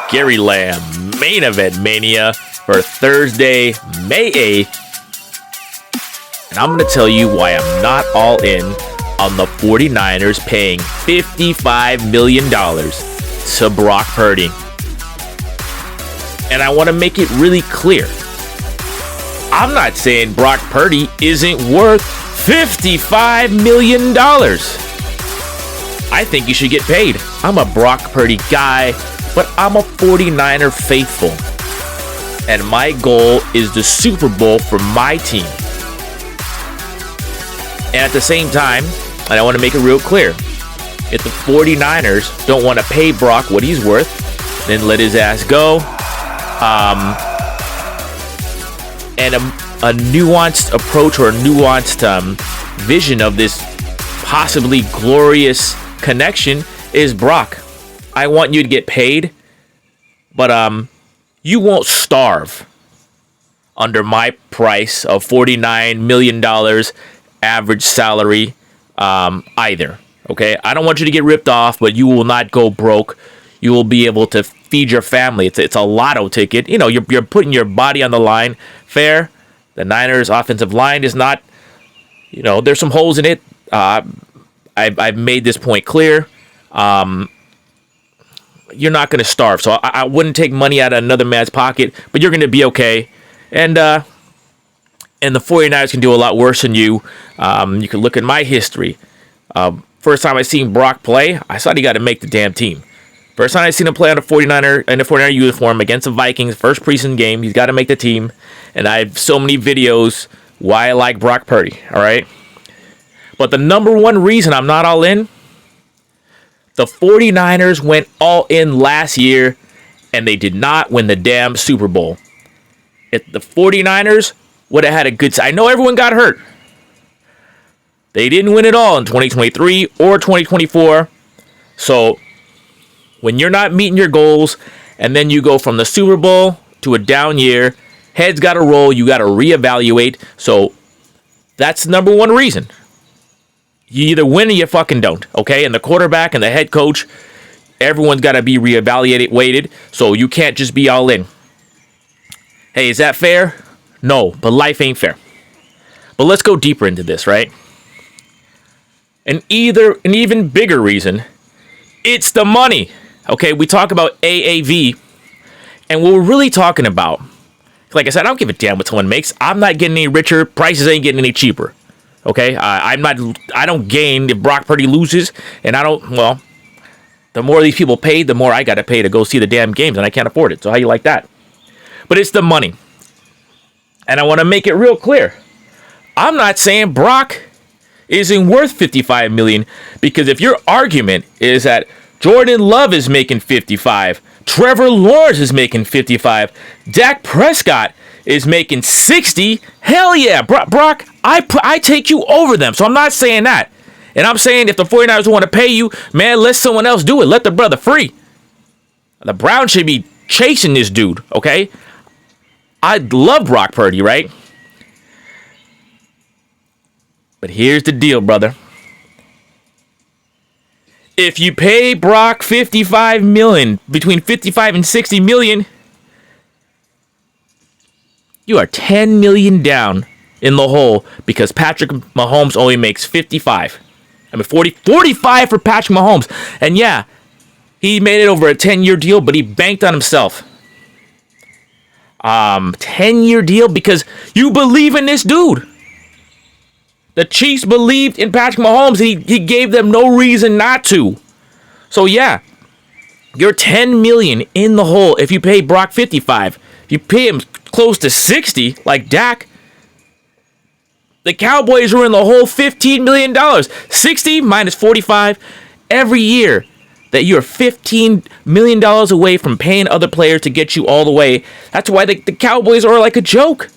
Gary Lamm main event Mania for Thursday, May 8th. And I'm going to tell you why I'm not all in on the 49ers paying $55 million to Brock Purdy. And I want to make it really clear. I'm not saying Brock Purdy isn't worth $55 million. I think he should get paid. I'm a Brock Purdy guy, but I'm a 49er faithful. And my goal is the Super Bowl for my team. And at the same time, and I want to make it real clear, if the 49ers don't want to pay Brock what he's worth, then let his ass go. And a nuanced approach or a nuanced vision of this possibly glorious connection is Brock. I want you to get paid, but you won't starve under my price of $49 million average salary either. Okay, I don't want you to get ripped off, but you will not go broke. You will be able to feed your family. It's a lotto ticket. You know, you're putting your body on the line. Fair. The Niners offensive line is not, you know, there's some holes in it. I've made this point clear. You're not going to starve. So I wouldn't take money out of another man's pocket, but you're going to be okay. And the 49ers can do a lot worse than you. You can look at my history. First time I seen Brock play, I thought he got to make the damn team. First time I seen him play on a 49er uniform against the Vikings, first preseason game, he's got to make the team. And I have so many videos why I like Brock Purdy, all right? But the number one reason I'm not all in, the 49ers went all in last year, and they did not win the damn Super Bowl. If the 49ers would have had a good... I know everyone got hurt. They didn't win it all in 2023 or 2024. So when you're not meeting your goals and then you go from the Super Bowl to a down year, heads got to roll. You got to reevaluate. So that's the number one reason. You either win or you fucking don't. Okay? And the quarterback and the head coach, everyone's got to be weighted. So you can't just be all in. Hey, is that fair? No, but life ain't fair. But let's go deeper into this, right? An even bigger reason, it's the money. Okay, we talk about AAV, and what we're really talking about, like I said, I don't give a damn what someone makes. I'm not getting any richer. Prices ain't getting any cheaper. Okay, I don't gain if Brock Purdy loses, and the more these people pay, the more I got to pay to go see the damn games, and I can't afford it. So how you like that? But it's the money. And I want to make it real clear. I'm not saying Brock isn't worth $55 million, because if your argument is that Jordan Love is making $55, Trevor Lawrence is making $55, Dak Prescott is making $60, hell yeah, Brock, I take you over them. So I'm not saying that. And I'm saying if the 49ers want to pay you, man, let someone else do it. Let the brother free. The Browns should be chasing this dude, okay? I love Brock Purdy, right? But here's the deal, brother. If you pay Brock $55 million, between $55 and $60 million, you are $10 million down in the hole because Patrick Mahomes only makes 55. I mean, 45 for Patrick Mahomes. And yeah, he made it over a 10-year deal, but he banked on himself. 10-year deal because you believe in this dude. The Chiefs believed in Patrick Mahomes. He gave them no reason not to. So yeah, you're $10 million in the hole if you pay Brock 55. If you pay him close to 60, like Dak, the Cowboys are in the hole $15 million. 60 minus 45 every year. That you're $15 million away from paying other players to get you all the way. That's why the Cowboys are like a joke.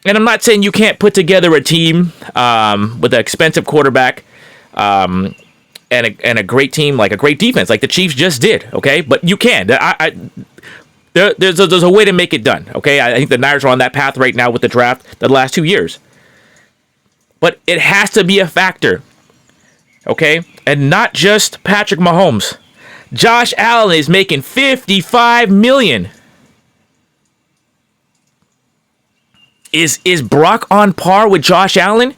And I'm not saying you can't put together a team with an expensive quarterback and a great team, like a great defense, like the Chiefs just did, okay? But you can. There's a way to make it done, okay? I think the Niners are on that path right now with the draft the last 2 years. But it has to be a factor, okay? And not just Patrick Mahomes. Josh Allen is making $55 million. Is Brock on par with Josh Allen?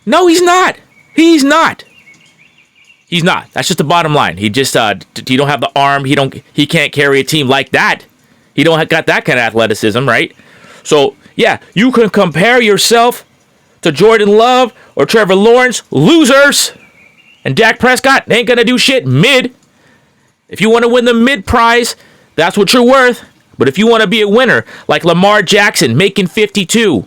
No, he's not. He's not. He's not. That's just the bottom line. He just he don't have the arm. He can't carry a team like that. He don't got that kind of athleticism, right? So yeah, you can compare yourself to Jordan Love or Trevor Lawrence, losers. And Dak Prescott ain't gonna do shit mid. If you want to win the mid prize, that's what you're worth. But if you want to be a winner, like Lamar Jackson making 52,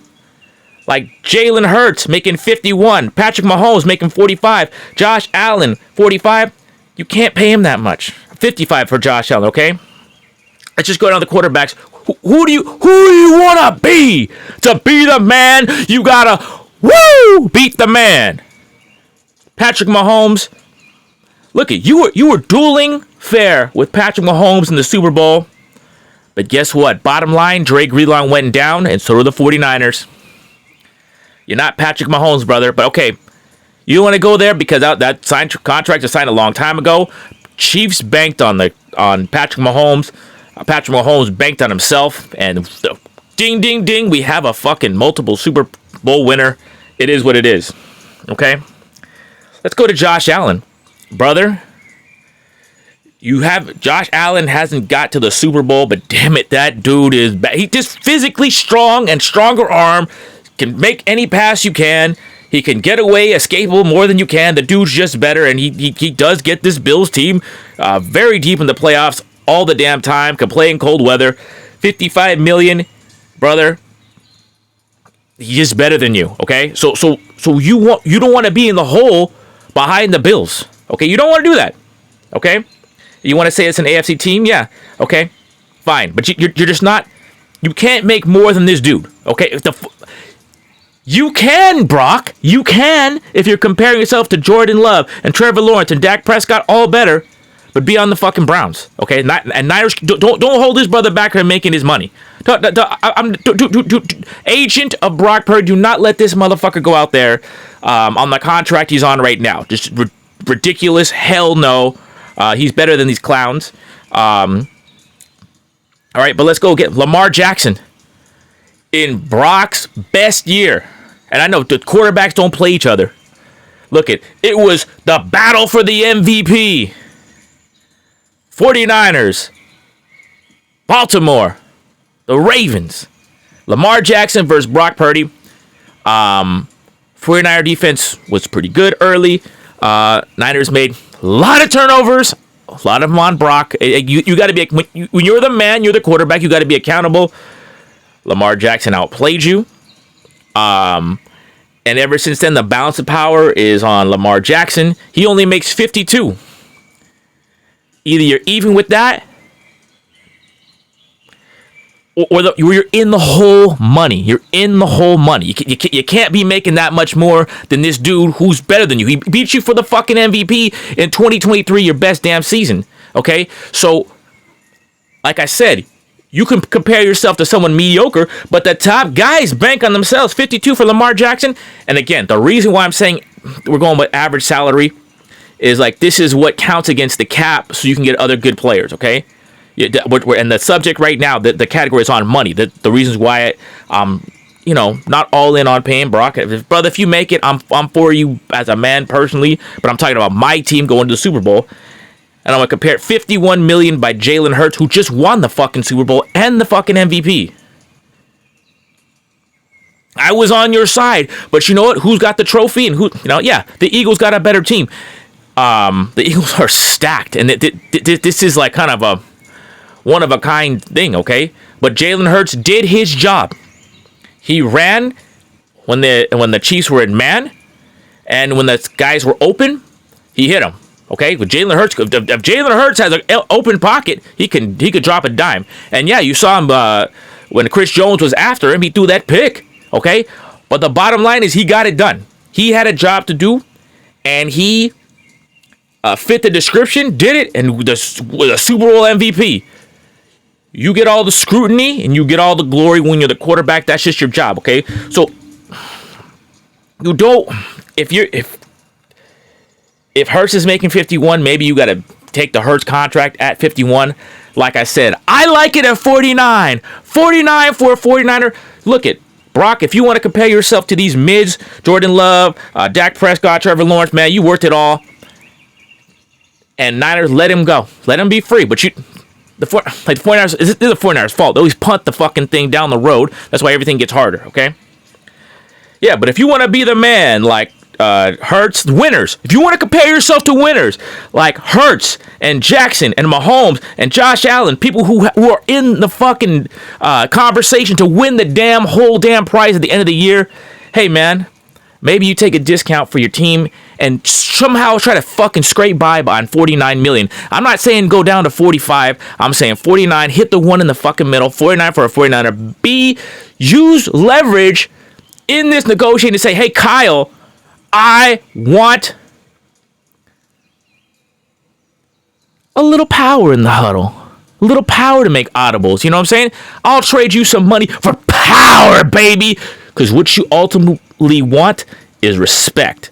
like Jalen Hurts making 51, Patrick Mahomes making 45, Josh Allen 45, you can't pay him that much. 55 for Josh Allen, okay? Let's just go down the quarterbacks. Who do you want to be? To be the man, you gotta beat the man. Patrick Mahomes. Look at you were dueling fair with Patrick Mahomes in the Super Bowl. But guess what? Bottom line, Dre Greenlaw went down, and so did the 49ers. You're not Patrick Mahomes, brother. But okay, you want to go there because that contract was signed a long time ago. Chiefs banked on Patrick Mahomes. Patrick Mahomes banked on himself, and ding, ding, ding, we have a fucking multiple Super Bowl winner. It is what it is. Okay? Let's go to Josh Allen. Brother, Josh Allen hasn't got to the Super Bowl, but damn it, that dude is bad. He's just physically strong and stronger arm, can make any pass you can. He can get away, escapable more than you can. The dude's just better, and he does get this Bills team very deep in the playoffs all the damn time, can play in cold weather. $55 million, brother. He's just better than you, okay? So you don't want to be in the hole behind the Bills, okay? You don't want to do that, okay? You want to say it's an AFC team? Yeah, okay, fine. But you're just not, you can't make more than this dude, okay? You can, Brock. You can, if you're comparing yourself to Jordan Love and Trevor Lawrence and Dak Prescott, all better, but be on the fucking Browns, okay? And Niners, don't hold his brother back from making his money. Agent of Brock Purdy, do not let this motherfucker go out there on the contract he's on right now. Just ridiculous. Hell no. He's better than these clowns. All right, but let's go get Lamar Jackson in Brock's best year. And I know the quarterbacks don't play each other. Look, it was the battle for the MVP. 49ers, Baltimore, the Ravens. Lamar Jackson versus Brock Purdy. 49er defense was pretty good early. Niners made a lot of turnovers, a lot of them on Brock. You got to be, when you're the man, you're the quarterback, you got to be accountable. Lamar Jackson outplayed you. And ever since then, the balance of power is on Lamar Jackson. He only makes 52. Either you're even with that, or you're in the whole money. You're in the whole money. You can't be making that much more than this dude who's better than you. He beat you for the fucking MVP in 2023, your best damn season. Okay? So, like I said, you can compare yourself to someone mediocre, but the top guys bank on themselves. 52 for Lamar Jackson. And again, the reason why I'm saying we're going with average salary is like this is what counts against the cap so you can get other good players, okay? And the subject right now, the category is on money. The reasons why not all in on paying Brock. Brother, if you make it, I'm for you as a man personally, but I'm talking about my team going to the Super Bowl. And I'm going to compare $51 million by Jalen Hurts, who just won the fucking Super Bowl and the fucking MVP. I was on your side, but you know what? Who's got the trophy and who, the Eagles got a better team. The Eagles are stacked, and this is like kind of a one-of-a-kind thing, okay? But Jalen Hurts did his job. He ran when the Chiefs were in man, and when the guys were open, he hit them, okay? With Jalen Hurts, if Jalen Hurts has an open pocket, he could drop a dime. And yeah, you saw him when Chris Jones was after him, he threw that pick, okay? But the bottom line is he got it done. He had a job to do, and he fit the description, did it, and with a Super Bowl MVP. You get all the scrutiny and you get all the glory when you're the quarterback. That's just your job, okay? So you don't if Hurts is making 51, maybe you got to take the Hurts contract at 51. Like I said, I like it at 49. 49 for a 49er. Look at Brock, if you want to compare yourself to these mids, Jordan Love, Dak Prescott, Trevor Lawrence, man, you worked it all. And Niners, let him go. Let him be free. But the 49ers, this is the 49ers' fault. They always punt the fucking thing down the road. That's why everything gets harder, okay? Yeah, but if you want to be the man like Hurts, winners. If you want to compare yourself to winners like Hurts and Jackson and Mahomes and Josh Allen, people who are in the fucking conversation to win the whole damn prize at the end of the year, hey, man, maybe you take a discount for your team and somehow try to fucking scrape by on 49 million. I'm not saying go down to 45. I'm saying 49, hit the one in the fucking middle, 49 for a 49er. B, use leverage in this negotiating to say, hey, Kyle, I want a little power in the huddle. A little power to make audibles. You know what I'm saying? I'll trade you some money for power, baby. Because what you ultimately want is respect.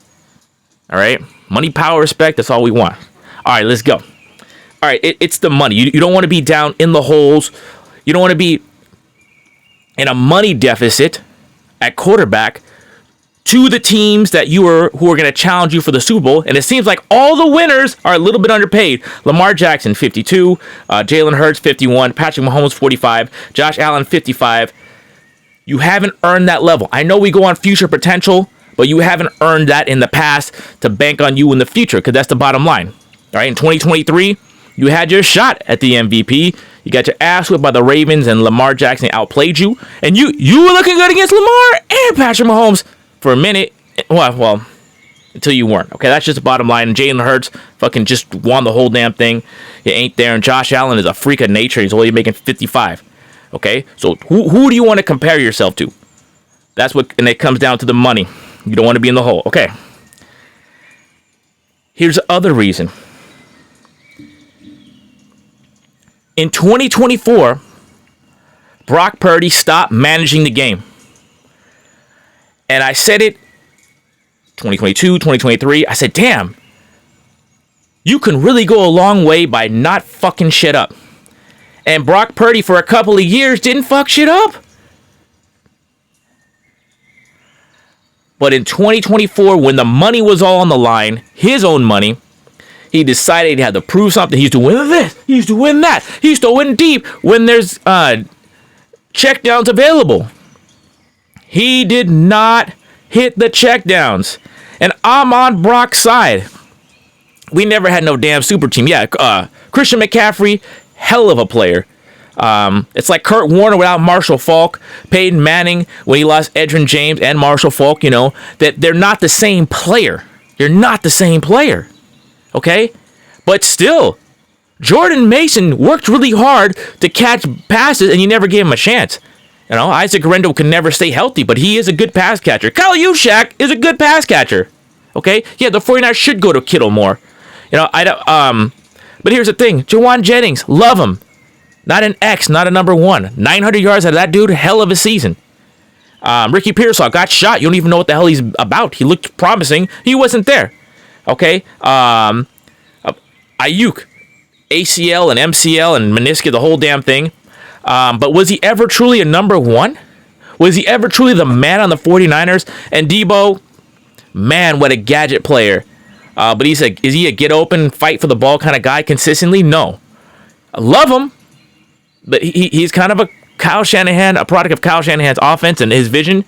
All right? Money, power, respect. That's all we want. All right, let's go. All right, it's the money. You don't want to be down in the holes. You don't want to be in a money deficit at quarterback to the teams that who are going to challenge you for the Super Bowl. And it seems like all the winners are a little bit underpaid. Lamar Jackson, 52. Jalen Hurts, 51. Patrick Mahomes, 45. Josh Allen, 55. You haven't earned that level. I know we go on future potential, but you haven't earned that in the past to bank on you in the future, because that's the bottom line. All right, in 2023, you had your shot at the MVP. You got your ass whipped by the Ravens, and Lamar Jackson outplayed you. And you were looking good against Lamar and Patrick Mahomes for a minute. Well, until you weren't. Okay, that's just the bottom line. And Jalen Hurts fucking just won the whole damn thing. You ain't there. And Josh Allen is a freak of nature. He's only making 55. Okay, so who do you want to compare yourself to? That's what, and it comes down to the money. You don't want to be in the hole. Okay. Here's the other reason. In 2024, Brock Purdy stopped managing the game. And I said it 2022, 2023. I said, damn, you can really go a long way by not fucking shit up. And Brock Purdy, for a couple of years, didn't fuck shit up. But in 2024, when the money was all on the line, his own money, he decided he had to prove something. He used to win this. He used to win that. He used to win deep when there's checkdowns available. He did not hit the checkdowns. And I'm on Brock's side. We never had no damn super team. Yeah, Christian McCaffrey, hell of a player. It's like Kurt Warner without Marshall Faulk, Peyton Manning when he lost Edgerrin James and Marshall Faulk, you know, that they're not the same player. They're not the same player. Okay? But still, Jordan Mason worked really hard to catch passes, and you never gave him a chance. You know, Isaac Guerrero can never stay healthy, but he is a good pass catcher. Kyle Juszczyk is a good pass catcher. Okay? Yeah, the 49ers should go to Kittle more. You know, but here's the thing. Jawan Jennings, love him. Not an X, not a number one. 900 yards out of that dude, hell of a season. Ricky Pearsall got shot. You don't even know what the hell he's about. He looked promising. He wasn't there. Okay? Ayuk, ACL and MCL and meniscus, the whole damn thing. But was he ever truly a number one? Was he ever truly the man on the 49ers? And Debo, man, what a gadget player. But is he a get open, fight for the ball kind of guy consistently? No. I love him, but he's kind of a product of Kyle Shanahan's offense and his vision.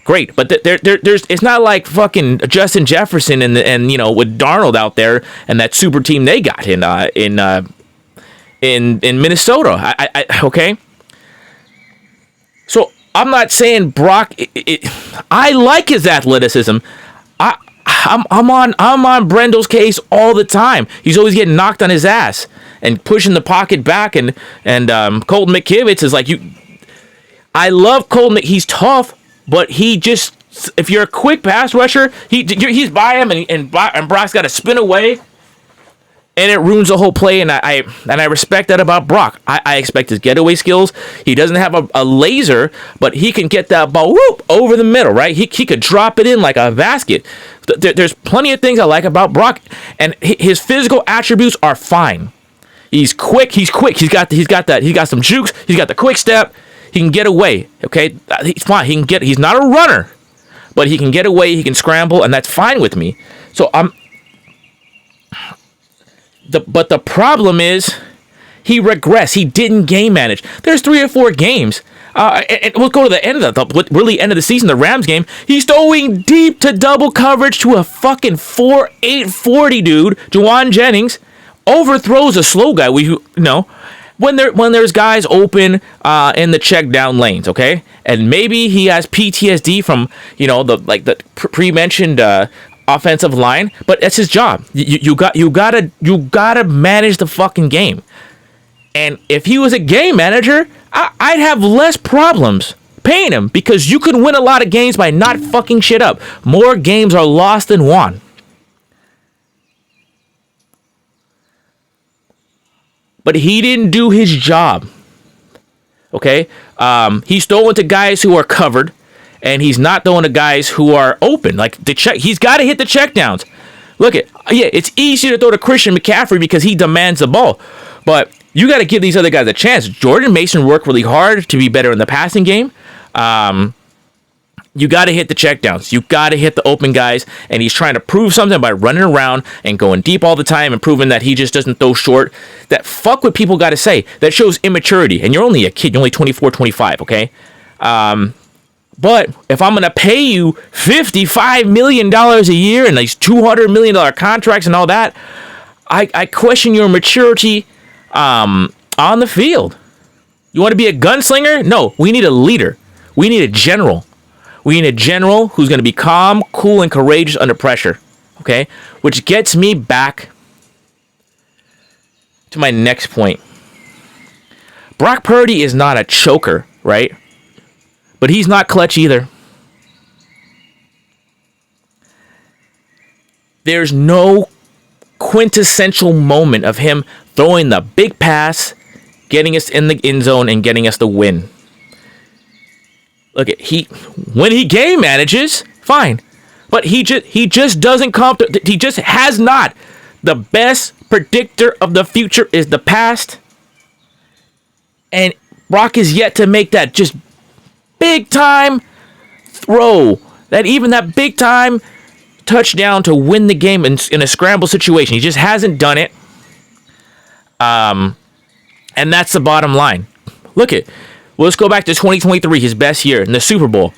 Great, but there's it's not like fucking Justin Jefferson and you know, with Darnold out there and that super team they got in Minnesota. Okay. So I'm not saying Brock. I like his athleticism. I'm on Brendel's case all the time. He's always getting knocked on his ass and pushing the pocket back, and Colton McKivitz is like you. I love Colton. He's tough, but he just, if you're a quick pass rusher, he's by him and Brock's got to spin away and it ruins the whole play. And I respect that about Brock. I expect his getaway skills. He doesn't have a laser, but he can get that ball over the middle, right? He could drop it in like a basket. There's plenty of things I like about Brock, and his physical attributes are fine. He's quick. He's got some jukes. He's got the quick step. He can get away. Okay, he's fine. He's not a runner, but he can get away. He can scramble, and that's fine with me. So But the problem is, he regressed. He didn't game manage. There's 3 or 4 games. And we'll go to the end of the season, the Rams game. He's throwing deep to double coverage to a fucking 4.8 40 dude, Juwan Jennings. Overthrows a slow guy. When there's guys open in the check down lanes, okay, and maybe he has PTSD from the pre-mentioned offensive line, but that's his job. You gotta manage the fucking game. And if he was a game manager, I'd have less problems paying him, because you can win a lot of games by not fucking shit up. More games are lost than won. But he didn't do his job. Okay? He's throwing to guys who are covered, and he's not throwing to guys who are open. Like the check, he's got to hit the checkdowns. It's easy to throw to Christian McCaffrey because he demands the ball, but you got to give these other guys a chance. Jordan Mason worked really hard to be better in the passing game. You got to hit the checkdowns. You got to hit the open guys, and he's trying to prove something by running around and going deep all the time and proving that he just doesn't throw short. That fuck what people got to say. That shows immaturity, and you're only a kid. You're only 24, 25, okay? But if I'm going to pay you $55 million a year and these $200 million contracts and all that, I question your maturity on the field. You want to be a gunslinger? No, we need a leader. We need a general. We need a general who's going to be calm, cool, and courageous under pressure. Okay? Which gets me back to my next point. Brock Purdy is not a choker, right? But he's not clutch either. There's no quintessential moment of him throwing the big pass, getting us in the end zone, and getting us the win. When he game manages, fine, but he just doesn't come. He just has not. The best predictor of the future is the past, and Brock is yet to make that just big time throw. That big time touchdown to win the game in a scramble situation. He just hasn't done it. And that's the bottom line. Let's go back to 2023, his best year in the Super Bowl.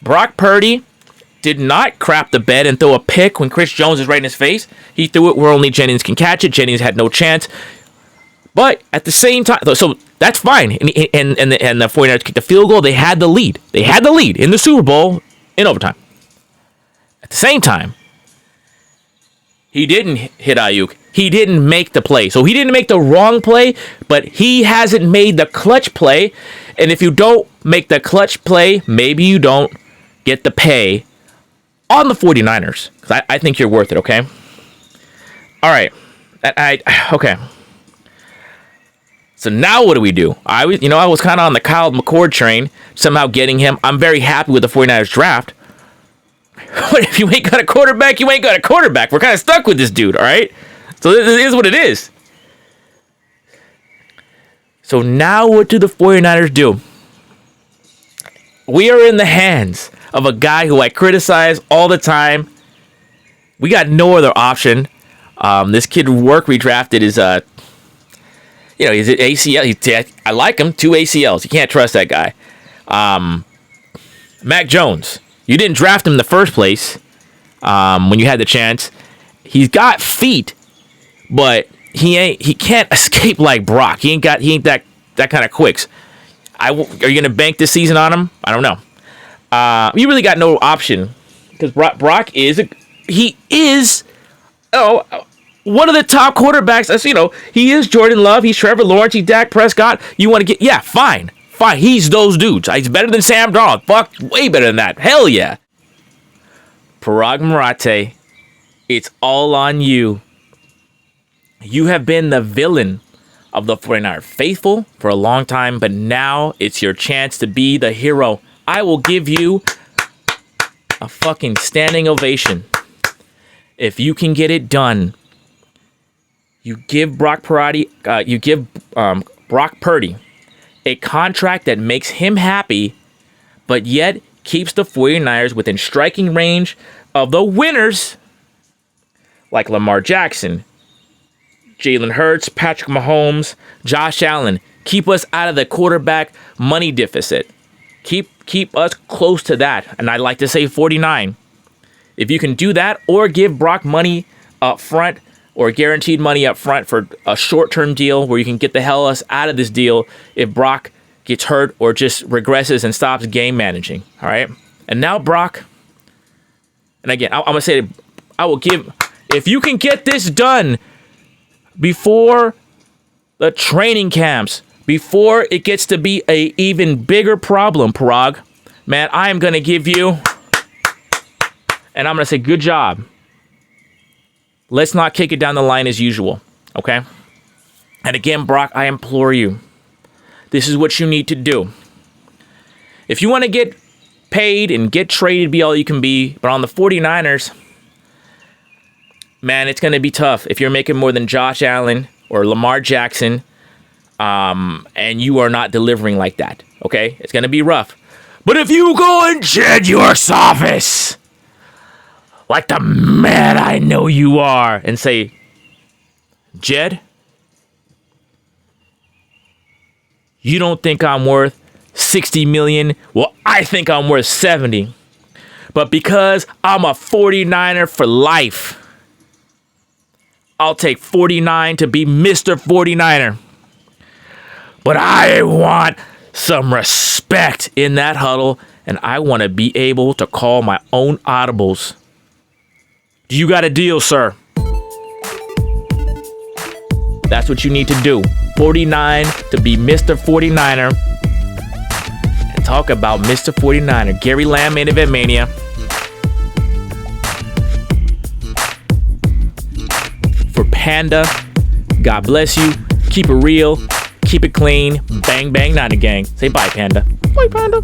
Brock Purdy did not crap the bed and throw a pick when Chris Jones is right in his face. He threw it where only Jennings can catch it. Jennings had no chance. But at the same time, so that's fine. And the 49ers kicked the field goal. They had the lead. They had the lead in the Super Bowl in overtime. At the same time, he didn't hit Ayuk. He didn't make the play. So he didn't make the wrong play, but he hasn't made the clutch play. And if you don't make the clutch play, maybe you don't get the pay on the 49ers. Because I think you're worth it, okay? All right. Okay. So now what do we do? I was kind of on the Kyle McCord train, somehow getting him. I'm very happy with the 49ers draft. But if you ain't got a quarterback, you ain't got a quarterback. We're kind of stuck with this dude, all right? So this is what it is. So now what do the 49ers do? We are in the hands of a guy who I criticize all the time. We got no other option. This kid we drafted is he's an ACL. I like him. 2 ACLs. You can't trust that guy. Mac Jones. You didn't draft him in the first place when you had the chance. He's got feet, but he can't escape like Brock. He ain't that kind of quicks. Are you gonna bank this season on him? I don't know. You really got no option because Brock is one of the top quarterbacks. As he is Jordan Love. He's Trevor Lawrence. He's Dak Prescott. You want to get fine. He's those dudes. He's better than Sam Darnold. Fuck, way better than that. Hell yeah. Parag Marate, it's all on you. You have been the villain of the 49er faithful for a long time, but now it's your chance to be the hero. I will give you a fucking standing ovation if you can get it done. You give Brock Purdy, Brock Purdy a contract that makes him happy, but yet keeps the 49ers within striking range of the winners like Lamar Jackson, Jalen Hurts, Patrick Mahomes, Josh Allen. Keep us out of the quarterback money deficit. Keep us close to that. And I'd like to say 49. If you can do that, or give Brock money up front, or guaranteed money up front for a short-term deal where you can get the hell out of this deal if Brock gets hurt or just regresses and stops game managing. All right. And now Brock. And again, I'm gonna say I will give, if you can get this done before the training camps, before it gets to be a even bigger problem, Parag, man, I am going to give you, and I'm going to say, good job. Let's not kick it down the line as usual, okay? And again, Brock, I implore you, this is what you need to do. If you want to get paid and get traded, be all you can be, but on the 49ers, man, it's going to be tough. If you're making more than Josh Allen or Lamar Jackson, and you are not delivering like that, okay? It's going to be rough. But if you go and Jed your office, like the man I know you are, and say, Jed, you don't think I'm worth 60 million? Well, I think I'm worth 70. But because I'm a 49er for life, I'll take 49 to be Mr. 49er. But I want some respect in that huddle, and I want to be able to call my own audibles. Do you got a deal, sir? That's what you need to do. 49 to be Mr. 49er. And talk about Mr. 49er. Gary Lamm, main event Mania. For Panda, God bless you. Keep it real. Keep it clean. Bang, bang, not a gang. Say bye, Panda. Bye, Panda.